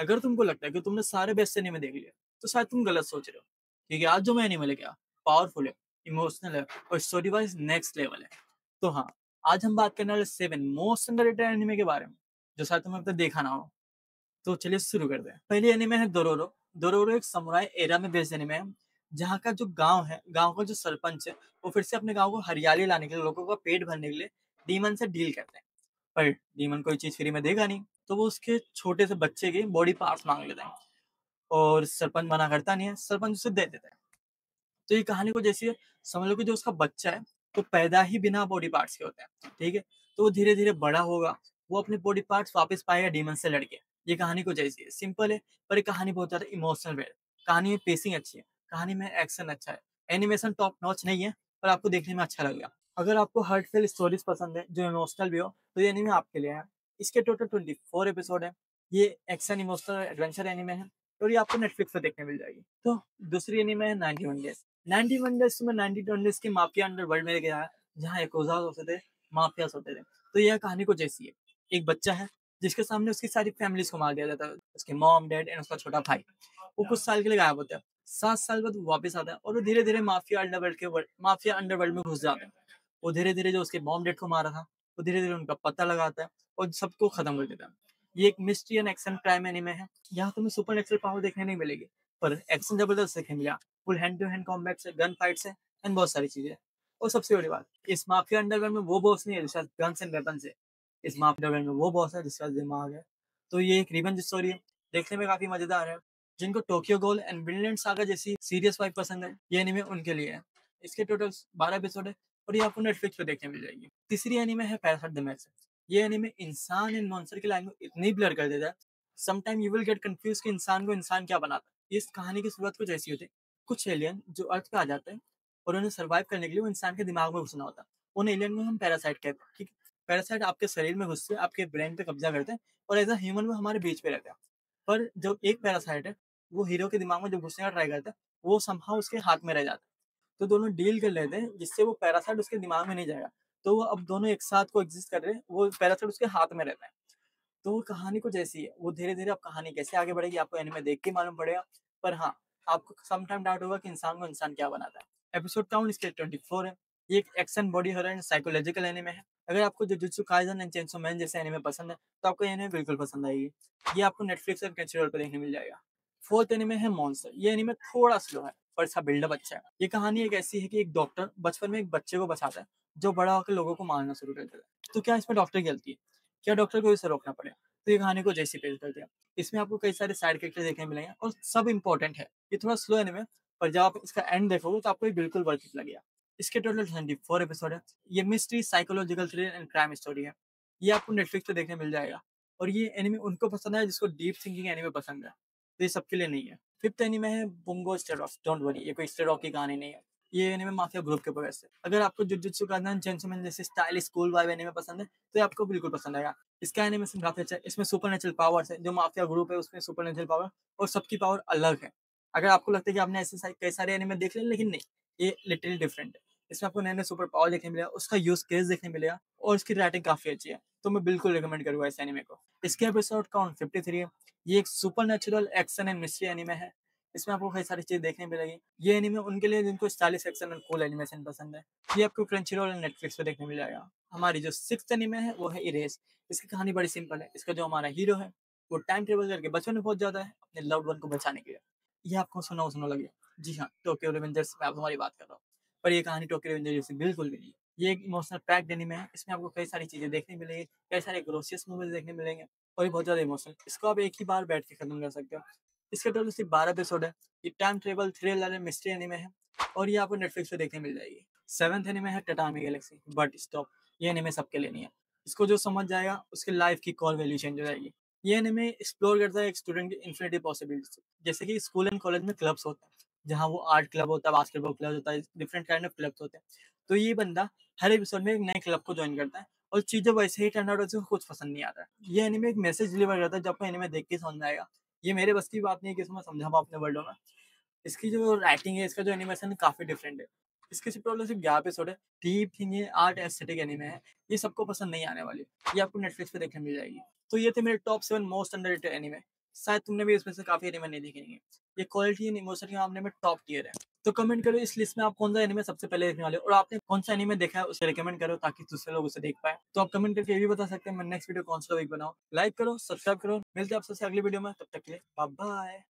अगर तुमको लगता है कि तुमने सारे बेस्ट एनीमे देख लिए, तो शायद तुम गलत सोच रहे हो। क्योंकि आज जो मैं एनीमे लेके आया, पावरफुल है, इमोशनल है और स्टोरी वाइज नेक्स्ट लेवल है। तो हाँ, आज हम बात करने वाले 7 मोस्ट अंडररेटेड एनीमे के बारे में, जो शायद तुम्हें अब तक देखा ना हो। तो चलिए शुरू करते हैं। पहली एनीमे है डोरोरो। डोरोरो एक समुराई एरा में बेस्ड एनीमे है, जहाँ का जो गांव है, गांव का जो सरपंच है, वो फिर से अपने गांव को हरियाली लाने के लिए, लोगों का पेट भरने के लिए डीमन से डील करते हैं। पर डीमन कोई चीज फ्री में देगा नहीं, तो वो उसके छोटे से बच्चे के बॉडी पार्ट्स मांग लेता है। और सरपंच मना करता नहीं है, सरपंच उसे दे देता है। तो ये कहानी को जैसे समझ लो कि जो उसका बच्चा है, तो पैदा ही बिना बॉडी पार्ट्स के होता है, ठीक है। तो वो धीरे धीरे बड़ा होगा, वो अपने बॉडी पार्ट्स वापस पाएगा डीमन से लड़के। ये कहानी को जैसी है, सिंपल है, पर ये कहानी बहुत ज्यादा इमोशनल है। कहानी में पेसिंग अच्छी है, कहानी में एक्शन अच्छा है, एनिमेशन टॉप नॉच नहीं है, पर आपको देखने में अच्छा लगेगा। अगर आपको हार्टफेल स्टोरीज पसंद है, जो इमोशनल भी हो, तो ये एनीमे आपके लिए है। इसके टोटल 24 एपिसोड है। ये एक्शन इमोशनल एडवेंचर एनीमे है, और ये आपको नेटफ्लिक्स पे देखने मिल जाएगी। तो दूसरी एनीमे है 91 डेज। 91 डेज में 91 डेज के माफिया अंडर वर्ल्ड में गया है, जहाँ याकुजास होते थे, माफियास होते थे। तो यह कहानी को जैसी है, एक बच्चा है जिसके सामने उसकी सारी फैमिलीज को मार दिया जाता है, उसके मॉम डैड एंड उसका छोटा भाई। वो कुछ साल के लिए गायब होता है, 7 साल बाद वो वापस आता है, और वो धीरे धीरे माफिया अंडरवर्ल्ड में घुस जाते हैं। वो धीरे धीरे जो उसके मॉम डैड को मारा था, वो धीरे धीरे उनका पता लगाता है और सबको खत्म कर देता है। ये एक mystery and action crime anime है। यहाँ तुम्हें सुपर नेचुरल पावर देखने नहीं मिलेगी, पर एक्शन जबरदस्त देखने मिला। Full hand to hand combat से, गन फाइट से, एंड बहुत सारी चीजें। और सबसे बड़ी बात, इस माफिया अंडरवर्ल्ड में वो बॉस नहीं है जिसका गन्स एंड वेपन से। इस माफिया अंडरवर्ल्ड में वो बॉस है जिसका दिमाग है। तो ये एक रिवेंज स्टोरी है, देखने में काफी मजेदार है। जिनको Tokyo goal and Vinland saga जैसी सीरियस वाइब पसंद है, ये एनिमे उनके लिए है। इसके टोटल 12 एपिसोड है, और ये आपको नेटफ्लिक्स पे देखने मिल जाएगी। तीसरी एनिमे है पैरासाइट द मैक्स। ये एनिमे इंसान एंड मॉन्स्टर की लाइन को इतनी ब्लर कर देता है, sometime you will get confuse कि इंसान को इंसान क्या बनाता है। इस कहानी की शुरुआत कुछ ऐसी होती है, कुछ एलियन जो अर्थ पे आ जाते हैं, और उन्हें सर्वाइव करने के लिए वो इंसान के दिमाग में घुसना होता है। उन एलियन को हम पैरासाइट कहते हैं, ठीक है। पैरासाइट आपके शरीर में घुसते हैं, आपके ब्रेन पे कब्जा करते हैं, और एज अ ह्यूमन वो हमारे बीच पे रहते हैं। पर जो एक पैरासाइट है, वो हीरो के दिमाग में जब घुसने का ट्राई करता है, वो समहाउ उसके हाथ में रह जाता है। तो दोनों डील कर लेते हैं, जिससे वो पैरासाइट उसके दिमाग में नहीं जाएगा। तो वो अब दोनों एक साथ को एग्जिस्ट कर रहे हैं, वो पैरासाइट उसके हाथ में रहता है। तो वो कहानी कुछ ऐसी है, वो धीरे धीरे अब कहानी कैसे आगे बढ़ेगी आपको एनिमे देख के मालूम पड़ेगा। पर हाँ, आपको सम टाइम डाउट होगा कि इंसान को इंसान क्या बनाता है। एपिसोड काउंट इसके 24 है। ये एक action body horror and psychological anime है। अगर आपको jujutsu Kaisen and chainsaw man जैसे एनिमे पसंद है, तो आपको ये एनिमे बिल्कुल पसंद आएगी। ये आपको नेटफ्लिक्स और क्रंचीरोल पर देखने मिल जाएगा। फोर्थ एनिमे है मॉन्स्टर। ये एनिमे थोड़ा स्लो है, पर इसका बिल्डअप अच्छा है। ये कहानी एक ऐसी है कि एक डॉक्टर बचपन में एक बच्चे को बचाता है, जो बड़ा होकर लोगों को मारना शुरू कर देता है। तो क्या इसमें डॉक्टर की गलती है? क्या डॉक्टर को इसे रोकना पड़े? तो ये कहानी को जैसी पेश कर दिया। इसमें आपको कई सारे साइड कैरेक्टर देखने मिलेंगे, और सब इंपॉर्टेंट है। ये थोड़ा स्लो एनिमे, पर जब आप इसका एंड देखोगे तो आपको ये बिल्कुल वर्थ इट लगेगा। इसके टोटल 24 एपिसोड है। ये mystery, psychological thriller and crime story है। ये आपको नेटफ्लिक्स पे देखने मिल जाएगा। और ये एनिमे उनको पसंद है जिसको डीप थिंकिंग एनिमे पसंद है, तो ये सबके लिए नहीं है। फिफ्थ एनिमे है बुंगो स्टे रॉक। डोंट वरी, ये कोई स्टे रॉक की कहानी नहीं है। ये एनिमे माफिया ग्रुप के ऊपर है। अगर आपको जुजुत्सु काइसन, चेंसो मैन जैसे स्टाइलिश स्कूल वाइब एनिमे पसंद है, तो ये आपको बिल्कुल पसंद आएगा। इसका एनिमेशन काफी अच्छा है। इसमें सुपर नेचुरल पावर्स है, जो माफिया ग्रुप है उसमें सुपर नेचुरल पावर, और सबकी पावर अलग है। अगर आपको लगता है कि आपने ऐसे कई सारे एनिमे देख लिए, लेकिन नहीं, ये लिटिल डिफरेंट है। इसमें आपको नए नए सुपर पावर देखने मिलेगा, उसका यूज केस देखने मिलेगा, और इसकी राइटिंग काफी अच्छी है। तो मैं बिल्कुल रिकमेंड करूंगा इस एनिमे को। इसके एपिसोड काउंट 53 है। ये एक super natural action and mystery anime है। इसमें आपको कई सारी चीजें देखने मिलेगी। ये एनिमे उनके लिए जिनको स्टाइलिश एक्शन और कूल एनिमेशन पसंद है। ये आपको क्रंचीरोल और नेटफ्लिक्स पे देखने मिल जाएगा। हमारी जो सिक्स्थ एनिमे है वो है इरेज। इसकी कहानी बड़ी सिंपल है। इसका जो हमारा हीरो है, वो टाइम ट्रेवल करके बचपन में पहुंच जाता है अपने लव्ड वन को बचाने के लिए। ये आपको सुना सुना लगे, जी हाँ, टोक्यो रिवेंजर्स में आप हमारी बात कर रहा हूँ। पर ये कहानी टोक्यो रिवेंजर्स जैसी बिल्कुल भी नहीं है। ये एक इमोशनल पैक्ड एनिमे है। इसमें आपको कई सारी चीजें देखने मिलेंगी, कई सारे ग्रोसियस मूवीज देखने मिलेंगे, और ये बहुत ज्यादा इमोशनल। इसको आप एक ही बार बैठ के खत्म कर सकते हो। इसके टोटल सिर्फ 12 एपिसोड है। ये time travel thriller mystery anime है, और ये आपको नेटफ्लिक्स पे देखने मिल जाएगी। सेवंथ एनिमे है टटामी गैलेक्सी। बट स्टॉप, ये एनिमे सबके लिए नहीं है। इसको जो समझ जाएगा उसकी लाइफ की कॉल वैल्यू चेंज हो जाएगी। ये एनिमे एक्सप्लोर करता है एक स्टूडेंट की इन्फिनिटी पॉसिबिलिटीज। जैसे कि स्कूल एंड कॉलेज में क्लब्स होते हैं, जहाँ वो आर्ट क्लब होता है, बास्केटबॉल क्लब होता है, डिफरेंट काइंड ऑफ क्लब्स होते हैं। तो ये बंदा हर एपिसोड में एक नए क्लब को ज्वाइन करता है, और चीजें वैसे ही टर्न आउट होती है, कुछ पसंद नहीं आता है। ये एनिमे एक मैसेज डिलीवर करता है, जो आपको एनिमे देख के समझ में आएगा। ये मेरे बस की बात नहीं है कि इसको मैं समझा पाऊँ अपने वर्डों में। इसकी जो राइटिंग है, इसका जो एनिमेशन है, काफी डिफरेंट है। इसके सिर्फ 11 एपिसोड है। डीप थिंग है, आर्ट एस्थेटिक एनिमे है। ये सबको पसंद नहीं आने वाली। ये आपको नेटफ्लिक्स पे देखने मिल जाएगी। तो ये थे मेरे टॉप 7 मोस्ट अंडररेटेड एनिमे। शायद तुमने भी इसमें से काफी एनिमे नहीं देखे होंगे। ये क्वालिटी एंड इमोशन के मामले में टॉप टियर है। तो कमेंट करो इस लिस्ट में आप कौन सा एनिमे सबसे पहले देखने वाले हो, और आपने कौन सा एनिमे देखा है उसे रिकमेंड करो ताकि दूसरे लोग उसे देख पाए। तो आप कमेंट करके ये भी बता सकते हैं मैं नेक्स्ट वीडियो कौन सा टॉपिक बनाऊं। लाइक करो, सब्सक्राइब करो, मिलते हैं आप सबसे अगली वीडियो में, तब तक के लिए बाय बाय।